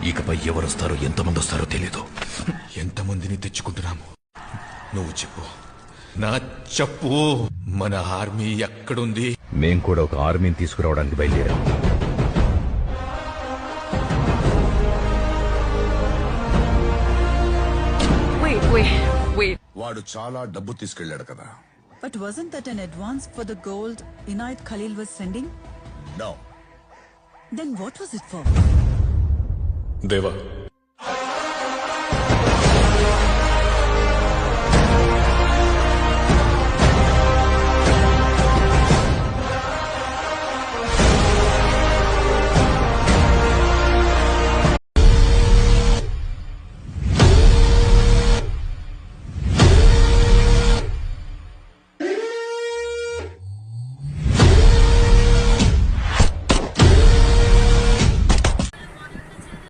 ఇకపై ఎవరొస్తారో ఎంతమంది వస్తారో తెలీదు. ఎంతమందిని తెచ్చుకుంటున్నాము నువ్వు చెప్పు, నా చెప్పు. మన ఆర్మీ ఎక్కడుంది? మేం కూడా ఒక ఆర్మీని తీసుకురావడానికి బయలుదేరాం. వాడు చాలా డబ్బు తీసుకెళ్లాడు కదా. But wasn't that an advance for the gold Inayat Khalil was sending? No. Then what was it for? దేవా,